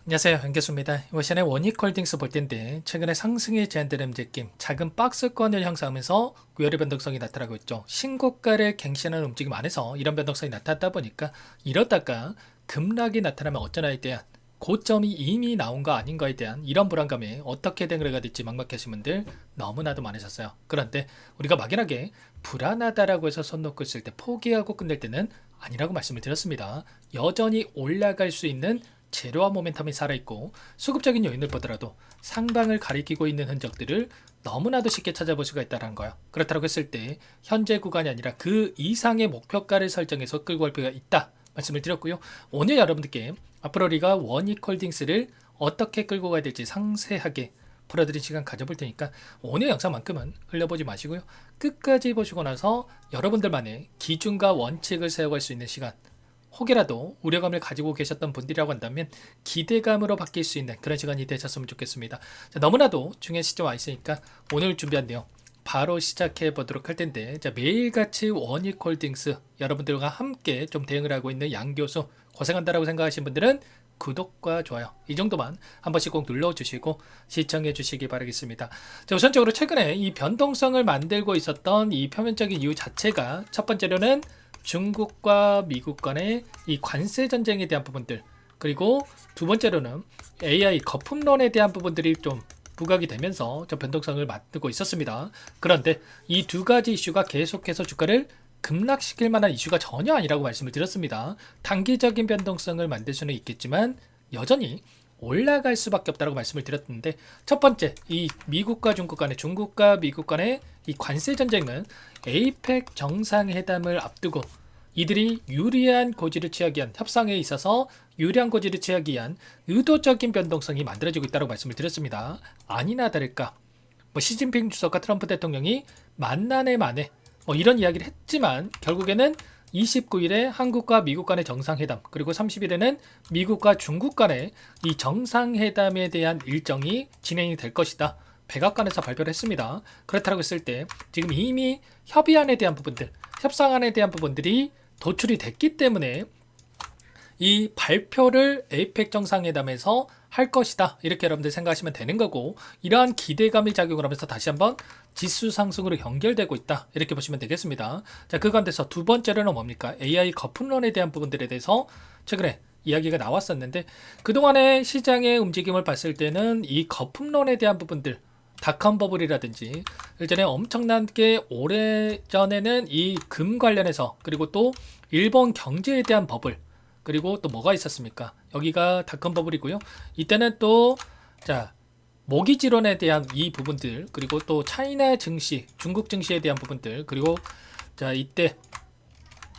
안녕하세요, 연계수입니다. 이번 시간에 원익홀딩스 볼 텐데 최근에 상승에 제한되는 움직임, 작은 박스권을 형성하면서 외래 변동성이 나타나고 있죠. 신고가를 갱신하는 움직임 안에서 이런 변동성이 나타났다 보니까 이러다가 급락이 나타나면 어쩌나에 대한 고점이 이미 나온 거 아닌가에 대한 이런 불안감에 어떻게 대응을 해야 될지 막막하신 분들 너무나도 많으셨어요. 그런데 우리가 막연하게 불안하다라고 해서 손 놓고 있을 때 포기하고 끝낼 때는 아니라고 말씀을 드렸습니다. 여전히 올라갈 수 있는 재료와 모멘텀이 살아있고 수급적인 요인을 보더라도 상방을 가리키고 있는 흔적들을 너무나도 쉽게 찾아볼 수가 있다는 거예요. 그렇다고 했을 때 현재 구간이 아니라 그 이상의 목표가를 설정해서 끌고 갈 필요가 있다 말씀을 드렸고요. 오늘 여러분들께 앞으로 우리가 원익홀딩스를 어떻게 끌고 가야 될지 상세하게 풀어드린 시간 가져볼 테니까 오늘 영상만큼은 흘려보지 마시고요. 끝까지 보시고 나서 여러분들만의 기준과 원칙을 세워갈 수 있는 시간, 혹이라도 우려감을 가지고 계셨던 분들이라고 한다면 기대감으로 바뀔 수 있는 그런 시간이 되셨으면 좋겠습니다. 자, 너무나도 중요한 시점 와 있으니까 오늘 준비한 내용 바로 시작해 보도록 할 텐데, 자, 매일같이 원익홀딩스 여러분들과 함께 좀 대응을 하고 있는 양교수 고생한다라고 생각하시는 분들은 구독과 좋아요 이 정도만 한 번씩 꼭 눌러주시고 시청해 주시기 바라겠습니다. 자, 우선적으로 최근에 이 변동성을 만들고 있었던 이 표면적인 이유 자체가 첫 번째로는 중국과 미국 간의 이 관세 전쟁에 대한 부분들, 그리고 두 번째로는 AI 거품론에 대한 부분들이 좀 부각이 되면서 저 변동성을 만들고 있었습니다. 그런데 이 두 가지 이슈가 계속해서 주가를 급락시킬 만한 이슈가 전혀 아니라고 말씀을 드렸습니다. 단기적인 변동성을 만들 수는 있겠지만 여전히 올라갈 수밖에 없다고 말씀을 드렸는데, 첫 번째 이 미국과 중국 간의, 중국과 미국 간의 이 관세 전쟁은 에이펙 정상회담을 앞두고 이들이 유리한 고지를 취하기 위한, 협상에 있어서 유리한 고지를 취하기 위한 의도적인 변동성이 만들어지고 있다고 말씀을 드렸습니다. 아니나 다를까 시진핑 주석과 트럼프 대통령이 만난에 만에 이런 이야기를 했지만 결국에는 29일에 한국과 미국 간의 정상회담, 그리고 30일에는 미국과 중국 간의 이 정상회담에 대한 일정이 진행이 될 것이다, 백악관에서 발표를 했습니다. 그렇다고 했을 때 지금 이미 협의안에 대한 부분들, 협상안에 대한 부분들이 도출이 됐기 때문에 이 발표를 에이펙 정상회담에서 할 것이다, 이렇게 여러분들 생각하시면 되는 거고, 이러한 기대감이 작용을 하면서 다시 한번 지수 상승으로 연결되고 있다, 이렇게 보시면 되겠습니다. 자, 그 가운데서 두 번째로는 뭡니까? AI 거품론에 대한 부분들에 대해서 최근에 이야기가 나왔었는데, 그동안의 시장의 움직임을 봤을 때는 이 거품론에 대한 부분들, 닷컴 버블이라든지 예전에 엄청나게 오래전에는 이 금 관련해서, 그리고 또 일본 경제에 대한 버블, 그리고 또 뭐가 있었습니까? 여기가 닷컴 버블이고요. 이때는 또 자, 모기지론에 대한 이 부분들, 그리고 또 차이나 증시, 중국 증시에 대한 부분들, 그리고 자, 이때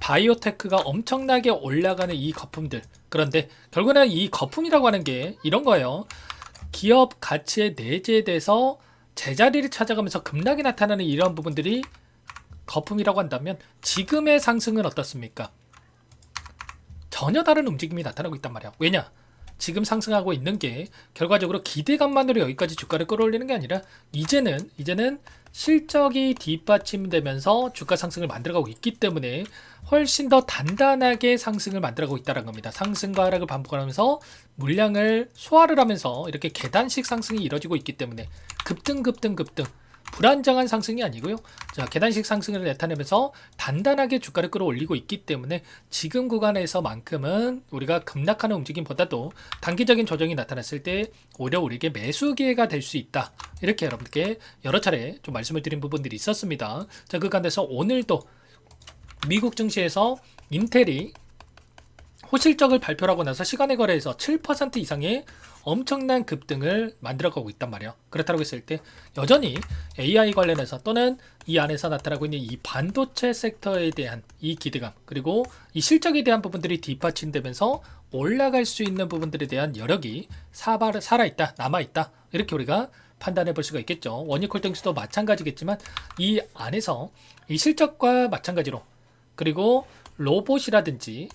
바이오테크가 엄청나게 올라가는 이 거품들. 그런데 결국에는 이 거품이라고 하는 게 이런 거예요. 기업 가치에 내재돼서 제자리를 찾아가면서 급락이 나타나는 이런 부분들이 거품이라고 한다면, 지금의 상승은 어떻습니까? 전혀 다른 움직임이 나타나고 있단 말이야. 왜냐? 지금 상승하고 있는 게 결과적으로 기대감만으로 여기까지 주가를 끌어올리는 게 아니라 이제는 실적이 뒷받침되면서 주가 상승을 만들어가고 있기 때문에 훨씬 더 단단하게 상승을 만들어가고 있다는 겁니다. 상승과 하락을 반복하면서 물량을 소화를 하면서 이렇게 계단식 상승이 이루어지고 있기 때문에 급등 불안정한 상승이 아니고요. 자, 계단식 상승을 나타내면서 단단하게 주가를 끌어올리고 있기 때문에 지금 구간에서만큼은 우리가 급락하는 움직임보다도 단기적인 조정이 나타났을 때 오히려 우리에게 매수 기회가 될 수 있다, 이렇게 여러분들께 여러 차례 좀 말씀을 드린 부분들이 있었습니다. 자, 그 가운데서 오늘도 미국 증시에서 인텔이 호실적을 발표하고 나서 시간의 거래에서 7% 이상의 엄청난 급등을 만들어가고 있단 말이에요. 그렇다고 했을 때 여전히 AI 관련해서 또는 이 안에서 나타나고 있는 이 반도체 섹터에 대한 이 기대감, 그리고 이 실적에 대한 부분들이 뒷받침되면서 올라갈 수 있는 부분들에 대한 여력이 살아있다, 남아있다, 이렇게 우리가 판단해 볼 수가 있겠죠. 원익홀딩스도 마찬가지겠지만 이 안에서 이 실적과 마찬가지로, 그리고 로봇이라든지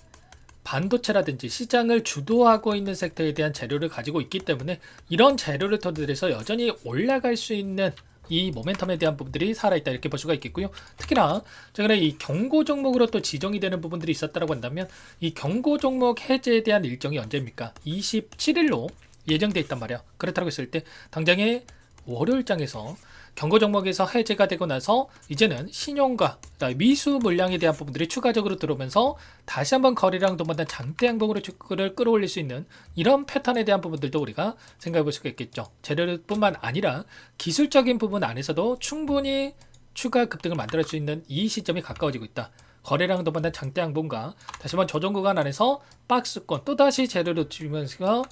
반도체라든지 시장을 주도하고 있는 섹터에 대한 재료를 가지고 있기 때문에 이런 재료를 토대로 해서 여전히 올라갈 수 있는 이 모멘텀에 대한 부분들이 살아있다 이렇게 볼 수가 있겠고요. 특히나 최근에 이 경고 종목으로 또 지정이 되는 부분들이 있었다고 한다면 이 경고 종목 해제에 대한 일정이 언제입니까? 27일로 예정돼 있단 말이야. 그렇다고 했을 때 당장에 월요일장에서 경고 종목에서 해제가 되고 나서 이제는 신용과 미수 물량에 대한 부분들이 추가적으로 들어오면서 다시 한번 거래량 동반된 장대 양봉으로 주가를 끌어올릴 수 있는 이런 패턴에 대한 부분들도 우리가 생각해 볼 수가 있겠죠. 재료뿐만 아니라 기술적인 부분 안에서도 충분히 추가 급등을 만들어낼 수 있는 이 시점이 가까워지고 있다. 거래량 동반된 장대 양봉과 다시 한번 조정 구간 안에서 박스권 또다시 재료를 주면서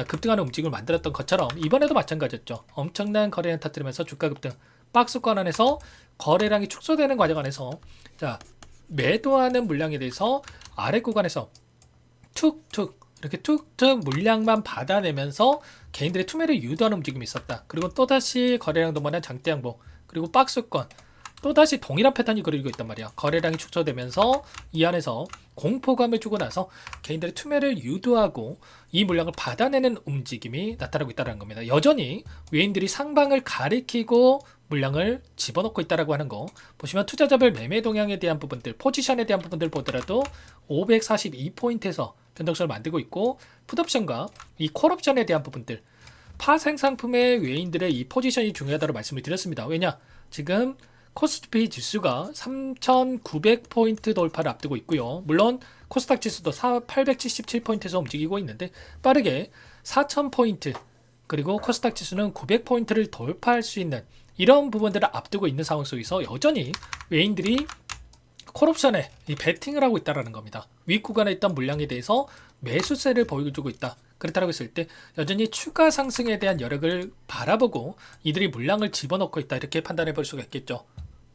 급등하는 움직임을 만들었던 것처럼 이번에도 마찬가지였죠. 엄청난 거래량 터뜨리면서 주가 급등, 박스권 안에서 거래량이 축소되는 과정 안에서 매도하는 물량에 대해서 아래 구간에서 툭툭 이렇게 툭툭 물량만 받아내면서 개인들의 투매를 유도하는 움직임이 있었다. 그리고 또다시 거래량 동반한 장대 양봉, 그리고 박스권 또다시 동일한 패턴이 그려지고 있단 말이야. 거래량이 축소되면서 이 안에서 공포감을 주고 나서 개인들의 투매를 유도하고 이 물량을 받아내는 움직임이 나타나고 있다는 겁니다. 여전히 외인들이 상방을 가리키고 물량을 집어넣고 있다고 하는 거 보시면 투자자별 매매 동향에 대한 부분들, 포지션에 대한 부분들 보더라도 542포인트에서 변동성을 만들고 있고 풋옵션과 이 콜옵션에 대한 부분들, 파생 상품의 외인들의 이 포지션이 중요하다고 말씀을 드렸습니다. 왜냐? 지금 코스피 지수가 3,900포인트 돌파를 앞두고 있고요. 물론 코스닥 지수도 877포인트에서 움직이고 있는데 빠르게 4,000포인트 그리고 코스닥 지수는 900포인트를 돌파할 수 있는 이런 부분들을 앞두고 있는 상황 속에서 여전히 외인들이 콜옵션에 이 베팅을 하고 있다는 겁니다. 윗 구간에 있던 물량에 대해서 매수세를 보여주고 있다. 그렇다고 했을 때 여전히 추가 상승에 대한 여력을 바라보고 이들이 물량을 집어넣고 있다 이렇게 판단해 볼 수가 있겠죠.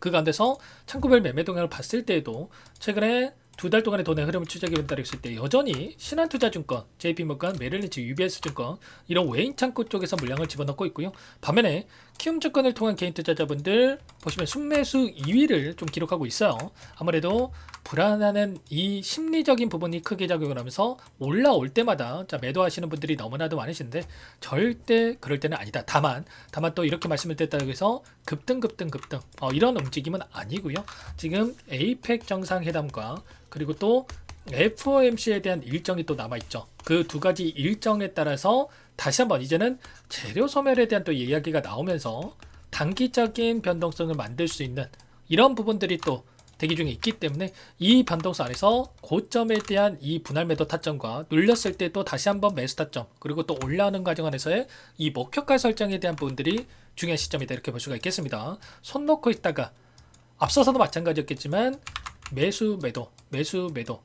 그 가운데서 창구별 매매 동향을 봤을 때에도 최근에 2달 동안의 돈의 흐름을 추적해 본다고 했을 때 여전히 신한투자증권, JP모건, 메릴린치, UBS증권 이런 외인 창구 쪽에서 물량을 집어넣고 있고요. 반면에 키움증권을 통한 개인 투자자분들 보시면 순매수 2위를 좀 기록하고 있어요. 아무래도 불안하는 이 심리적인 부분이 크게 작용을 하면서 올라올 때마다 매도하시는 분들이 너무나도 많으신데 절대 그럴 때는 아니다. 다만 또 이렇게 말씀을 드렸다고 해서 급등 이런 움직임은 아니고요. 지금 에이펙 정상회담과 그리고 또 FOMC에 대한 일정이 또 남아있죠. 그 두 가지 일정에 따라서 다시 한번 이제는 재료 소멸에 대한 또 이야기가 나오면서 단기적인 변동성을 만들 수 있는 이런 부분들이 또 대기 중에 있기 때문에 이 변동성 안에서 고점에 대한 이 분할 매도 타점과 눌렸을 때 또 다시 한번 매수 타점 그리고 또 올라오는 과정 안에서의 이 목표가 설정에 대한 부분들이 중요한 시점이다 이렇게 볼 수가 있겠습니다. 손 놓고 있다가 앞서서도 마찬가지였겠지만 매수 매도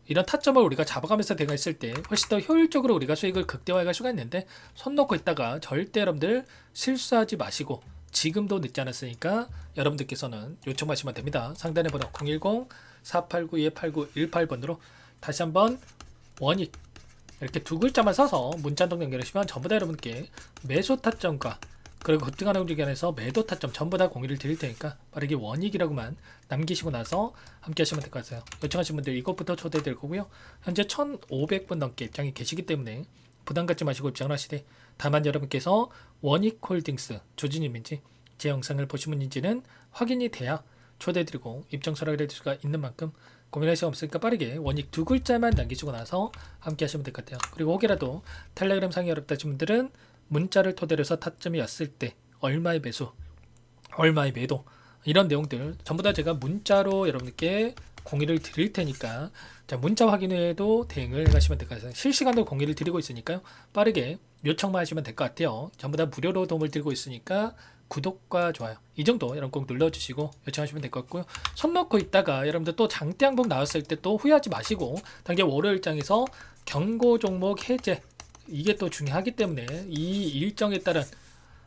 이런 타점을 우리가 잡아가면서 대응했을 때 훨씬 더 효율적으로 우리가 수익을 극대화할 수가 있는데 손 놓고 있다가 절대 여러분들 실수하지 마시고 지금도 늦지 않았으니까 여러분들께서는 요청하시면 됩니다. 상단에 번호 010-489-8918번으로 다시 한번 원익 이렇게 두 글자만 써서 문자동 연결하시면 전부 다 여러분께 매수 타점과 그리고 급등하는 움직임에서 매도 타점 전부 다 공유를 드릴 테니까 빠르게 원익이라고만 남기시고 나서 함께 하시면 될 것 같아요. 요청하신 분들 이것부터 초대해 드릴 거고요. 현재 1,500분 넘게 입장이 계시기 때문에 부담 갖지 마시고 입장을 하시되 다만 여러분께서 원익홀딩스 조진님인지 제 영상을 보신 분인지는 확인이 돼야 초대해 드리고 입장 서락을 해줄 수가 있는 만큼 고민할 시간 없으니까 빠르게 원익 두 글자만 남기시고 나서 함께 하시면 될 것 같아요. 그리고 혹여라도 텔레그램 상이 어렵다 하신 분들은 문자를 토대로 해서 타점이 왔을 때 얼마의 매수, 얼마의 매도 이런 내용들 전부 다 제가 문자로 여러분께 공유를 드릴 테니까 문자 확인 후에도 대응을 해가시면 될 것 같아요. 실시간으로 공유를 드리고 있으니까요. 빠르게 요청만 하시면 될 것 같아요. 전부 다 무료로 도움을 드리고 있으니까 구독과 좋아요 이 정도 여러분 꼭 눌러주시고 요청하시면 될 것 같고요. 손 놓고 있다가 여러분들 또 장대 양봉 나왔을 때 또 후회하지 마시고 당장 월요일장에서 경고 종목 해제 이게 또 중요하기 때문에 이 일정에 따른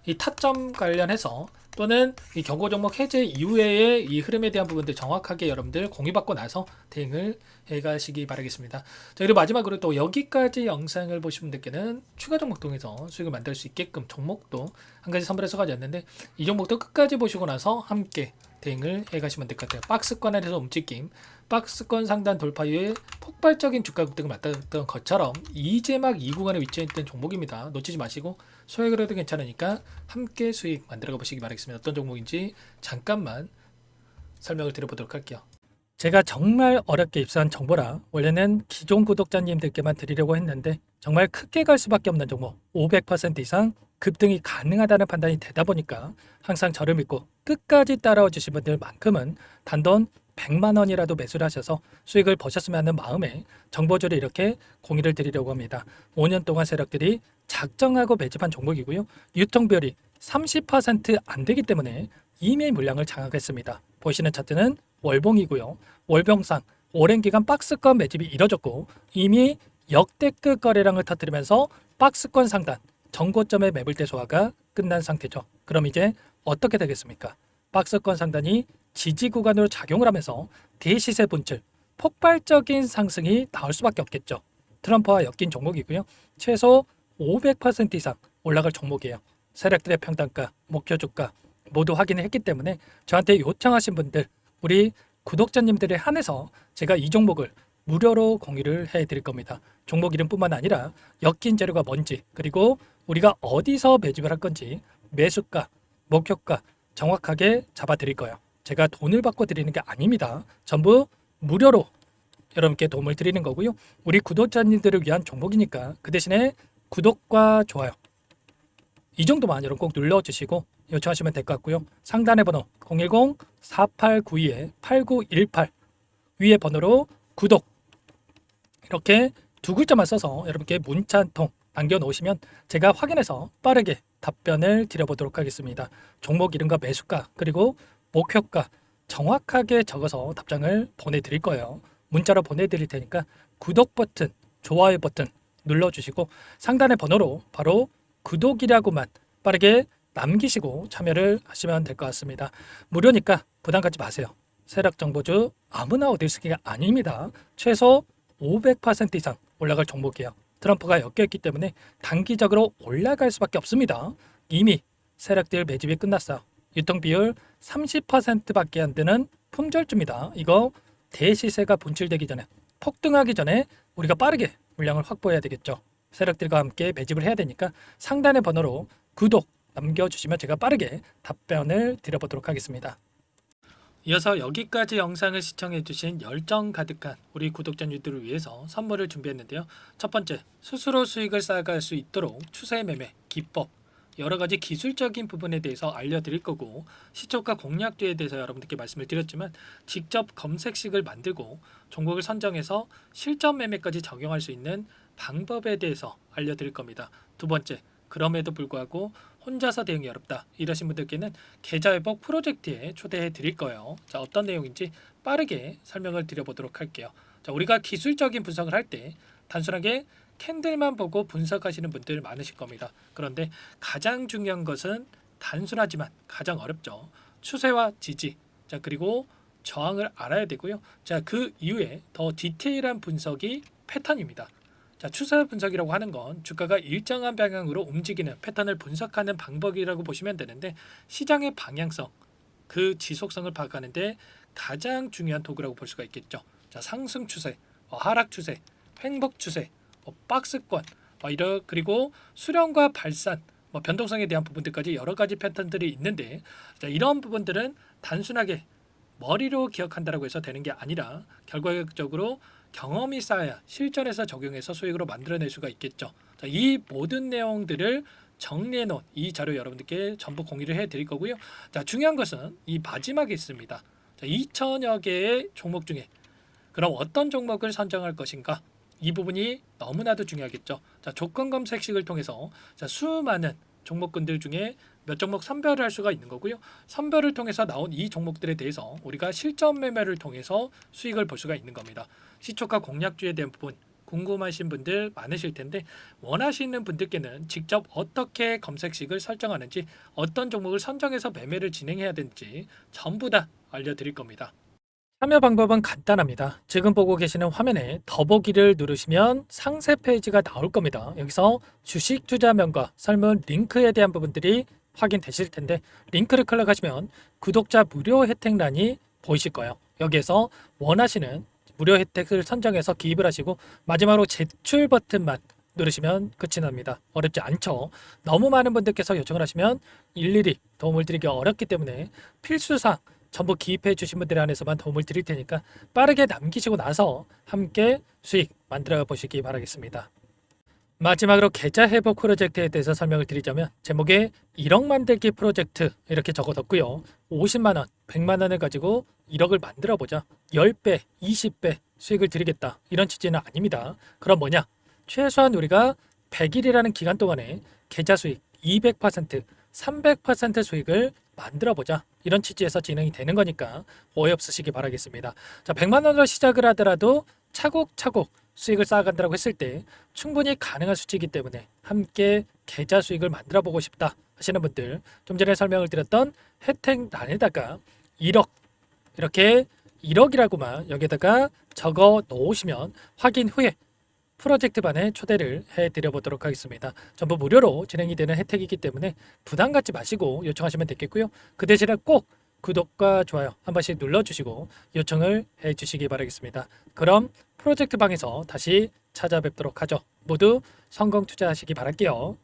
이 타점 관련해서 또는 이 경고 종목 해제 이후의 이 흐름에 대한 부분들 정확하게 여러분들 공유받고 나서 대응을 해가시기 바라겠습니다. 자, 그리고 마지막으로 또 여기까지 영상을 보신 분들께는 추가 종목 통해서 수익을 만들 수 있게끔 종목도 한 가지 선물해서 가져왔는데 이 종목도 끝까지 보시고 나서 함께 대응을 해가시면 될 것 같아요. 박스권 안에서 움직임 박스권 상단 돌파 이후에 폭발적인 주가 급등을 맞았던 것처럼 이제 막 이 구간에 위치했던 종목입니다. 놓치지 마시고 소액을 해도 괜찮으니까 함께 수익 만들어 보시기 바라겠습니다. 어떤 종목인지 잠깐만 설명을 드려보도록 할게요. 제가 정말 어렵게 입수한 정보라 원래는 기존 구독자님들께만 드리려고 했는데 정말 크게 갈 수밖에 없는 종목 500% 이상 급등이 가능하다는 판단이 되다 보니까 항상 저를 믿고 끝까지 따라와 주신 분들만큼은 단돈 100만 원이라도 매수를 하셔서 수익을 보셨으면 하는 마음에 정보주를 이렇게 공유를 드리려고 합니다. 5년 동안 세력들이 작정하고 매집한 종목이고요. 유통비율이 30%안 되기 때문에 이미 물량을 장악했습니다. 보시는 차트는 월봉이고요. 월봉상 오랜 기간 박스권 매집이 이뤄졌고 이미 역대급 거래량을 터뜨리면서 박스권 상단 전고점의 매물대 소화가 끝난 상태죠. 그럼 이제 어떻게 되겠습니까? 박스권 상단이 지지 구간으로 작용을 하면서 대시세 분출, 폭발적인 상승이 나올 수밖에 없겠죠. 트럼프와 엮인 종목이고요. 최소 500% 이상 올라갈 종목이에요. 세력들의 평단가, 목표 주가 모두 확인을 했기 때문에 저한테 요청하신 분들, 우리 구독자님들에 한해서 제가 이 종목을 무료로 공유를 해드릴 겁니다. 종목 이름뿐만 아니라 엮인 재료가 뭔지, 그리고 우리가 어디서 매집을 할 건지 매수가, 목표가 정확하게 잡아드릴 거예요. 제가 돈을 받고 드리는 게 아닙니다. 전부 무료로 여러분께 도움을 드리는 거고요. 우리 구독자님들을 위한 종목이니까 그 대신에 구독과 좋아요 이 정도만 여러분 꼭 눌러주시고 요청하시면 될 것 같고요. 상단의 번호 010-4892-8918 위에 번호로 구독 이렇게 두 글자만 써서 여러분께 문자 한 통 남겨놓으시면 제가 확인해서 빠르게 답변을 드려보도록 하겠습니다. 종목 이름과 매수가 그리고 목표가 정확하게 적어서 답장을 보내드릴 거예요. 문자로 보내드릴 테니까 구독 버튼, 좋아요 버튼 눌러주시고 상단의 번호로 바로 구독이라고만 빠르게 남기시고 참여를 하시면 될 것 같습니다. 무료니까 부담 갖지 마세요. 세력 정보주 아무나 얻을 수 있는 게 아닙니다. 최소 500% 이상 올라갈 종목이에요. 트럼프가 엮여있기 때문에 단기적으로 올라갈 수밖에 없습니다. 이미 세력들 매집이 끝났어요. 유통비율 30%밖에 안 되는 품절주입니다. 이거 대시세가 분출되기 전에 폭등하기 전에 우리가 빠르게 물량을 확보해야 되겠죠. 세력들과 함께 매집을 해야 되니까 상단의 번호로 구독 남겨주시면 제가 빠르게 답변을 드려보도록 하겠습니다. 이어서 여기까지 영상을 시청해주신 열정 가득한 우리 구독자님들을 위해서 선물을 준비했는데요. 첫 번째, 스스로 수익을 쌓아갈 수 있도록 추세 매매 기법 여러가지 기술적인 부분에 대해서 알려드릴 거고 시초가 공략주에 대해서 여러분들께 말씀을 드렸지만 직접 검색식을 만들고 종목을 선정해서 실전 매매까지 적용할 수 있는 방법에 대해서 알려드릴 겁니다. 두 번째, 그럼에도 불구하고 혼자서 대응이 어렵다 이러신 분들께는 계좌회복 프로젝트에 초대해 드릴 거예요. 자, 어떤 내용인지 빠르게 설명을 드려보도록 할게요. 자, 우리가 기술적인 분석을 할 때 단순하게 캔들만 보고 분석하시는 분들 많으실 겁니다. 그런데 가장 중요한 것은 단순하지만 가장 어렵죠. 추세와 지지, 자 그리고 저항을 알아야 되고요. 자, 그 이후에 더 디테일한 분석이 패턴입니다. 자, 추세 분석이라고 하는 건 주가가 일정한 방향으로 움직이는 패턴을 분석하는 방법이라고 보시면 되는데 시장의 방향성, 그 지속성을 파악하는데 가장 중요한 도구라고 볼 수가 있겠죠. 자, 상승 추세, 하락 추세, 횡복 추세, 박스권, 그리고 수렴과 발산, 변동성에 대한 부분들까지 여러 가지 패턴들이 있는데 자, 이런 부분들은 단순하게 머리로 기억한다고 해서 되는 게 아니라 결과적으로 경험이 쌓아야 실전에서 적용해서 수익으로 만들어낼 수가 있겠죠. 자, 이 모든 내용들을 정리해 놓은 이 자료 여러분들께 전부 공유를 해드릴 거고요. 자, 중요한 것은 이 마지막에 있습니다. 자, 2천여 개의 종목 중에 그럼 어떤 종목을 선정할 것인가? 이 부분이 너무나도 중요하겠죠. 자, 조건 검색식을 통해서 자, 수많은 종목군들 중에 몇 종목 선별을 할 수가 있는 거고요. 선별을 통해서 나온 이 종목들에 대해서 우리가 실전 매매를 통해서 수익을 볼 수가 있는 겁니다. 시초가 공략주에 대한 부분 궁금하신 분들 많으실 텐데 원하시는 분들께는 직접 어떻게 검색식을 설정하는지 어떤 종목을 선정해서 매매를 진행해야 되는지 전부 다 알려드릴 겁니다. 참여 방법은 간단합니다. 지금 보고 계시는 화면에 더보기를 누르시면 상세 페이지가 나올 겁니다. 여기서 주식 투자명과 설문 링크에 대한 부분들이 확인되실 텐데 링크를 클릭하시면 구독자 무료 혜택란이 보이실 거예요. 여기에서 원하시는 무료 혜택을 선정해서 기입을 하시고 마지막으로 제출 버튼만 누르시면 끝이 납니다. 어렵지 않죠? 너무 많은 분들께서 요청을 하시면 일일이 도움을 드리기 어렵기 때문에 필수사항 전부 기입해 주신 분들에 한해서만 도움을 드릴 테니까 빠르게 남기시고 나서 함께 수익 만들어 보시기 바라겠습니다. 마지막으로 계좌 회복 프로젝트에 대해서 설명을 드리자면 제목에 1억 만들기 프로젝트 이렇게 적어뒀고요. 50만 원, 100만 원을 가지고 1억을 만들어 보자. 10배, 20배 수익을 드리겠다. 이런 취지는 아닙니다. 그럼 뭐냐? 최소한 우리가 100일이라는 기간 동안에 계좌 수익 200%, 300% 수익을 만들어 보자. 이런 취지에서 진행이 되는 거니까 오해 없으시기 바라겠습니다. 자, 100만 원으로 시작을 하더라도 차곡차곡 수익을 쌓아간다고 했을 때 충분히 가능한 수치이기 때문에 함께 계좌 수익을 만들어 보고 싶다 하시는 분들, 좀 전에 설명을 드렸던 혜택란에다가 1억 이렇게 1억이라고만 여기다가 적어 놓으시면 확인 후에 프로젝트반에 초대를 해드려 보도록 하겠습니다. 전부 무료로 진행이 되는 혜택이기 때문에 부담 갖지 마시고 요청하시면 되겠고요. 그 대신에 꼭 구독과 좋아요 한 번씩 눌러주시고 요청을 해주시기 바라겠습니다. 그럼 프로젝트 방에서 다시 찾아뵙도록 하죠. 모두 성공 투자하시기 바랄게요.